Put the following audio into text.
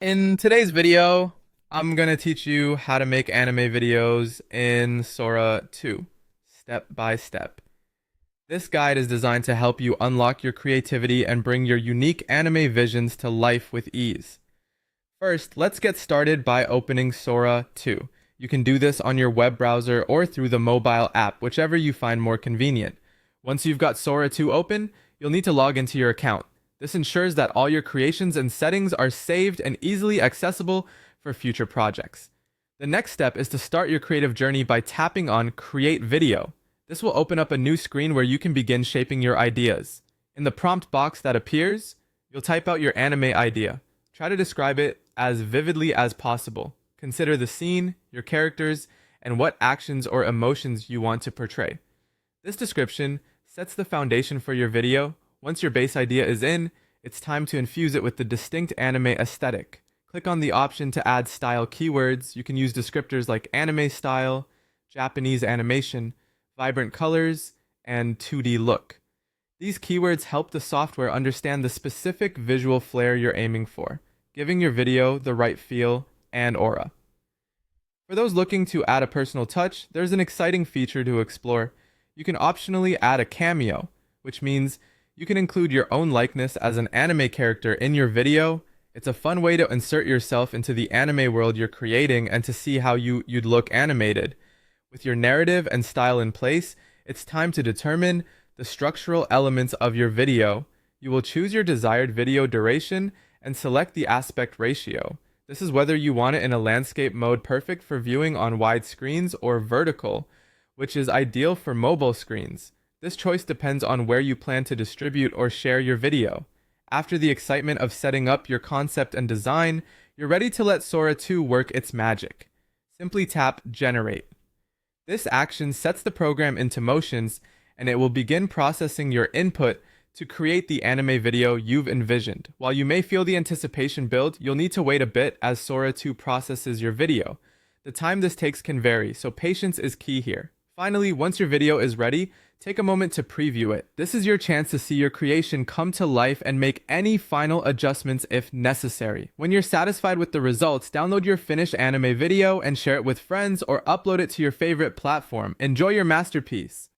In today's video, I'm gonna teach you how to make anime videos in Sora 2, step by step. This guide is designed to help you unlock your creativity and bring your unique anime visions to life with ease. First, let's get started by opening Sora 2. You can do this on your web browser or through the mobile app, whichever you find more convenient. Once you've got Sora 2 open, you'll need to log into your account. This ensures that all your creations and settings are saved and easily accessible for future projects. The next step is to start your creative journey by tapping on Create Video. This will open up a new screen where you can begin shaping your ideas. In the prompt box that appears, you'll type out your anime idea. Try to describe it as vividly as possible. Consider the scene, your characters, and what actions or emotions you want to portray. This description sets the foundation for your video. Once your base idea is in, it's time to infuse it with the distinct anime aesthetic. Click on the option to add style keywords. You can use descriptors like anime style, Japanese animation, vibrant colors, and 2D look. These keywords help the software understand the specific visual flair you're aiming for, giving your video the right feel and aura. For those looking to add a personal touch, there's an exciting feature to explore. You can optionally add a cameo, which means you can include your own likeness as an anime character in your video. It's a fun way to insert yourself into the anime world you're creating and to see how you'd look animated. With your narrative and style in place, it's time to determine the structural elements of your video. You will choose your desired video duration and select the aspect ratio. This is whether you want it in a landscape mode perfect for viewing on wide screens or vertical, which is ideal for mobile screens. This choice depends on where you plan to distribute or share your video. After the excitement of setting up your concept and design, you're ready to let Sora 2 work its magic. Simply tap Generate. This action sets the program into motions, and it will begin processing your input to create the anime video you've envisioned. While you may feel the anticipation build, you'll need to wait a bit as Sora 2 processes your video. The time this takes can vary, so patience is key here. Finally, once your video is ready, take a moment to preview it. This is your chance to see your creation come to life and make any final adjustments if necessary. When you're satisfied with the results, download your finished anime video and share it with friends or upload it to your favorite platform. Enjoy your masterpiece!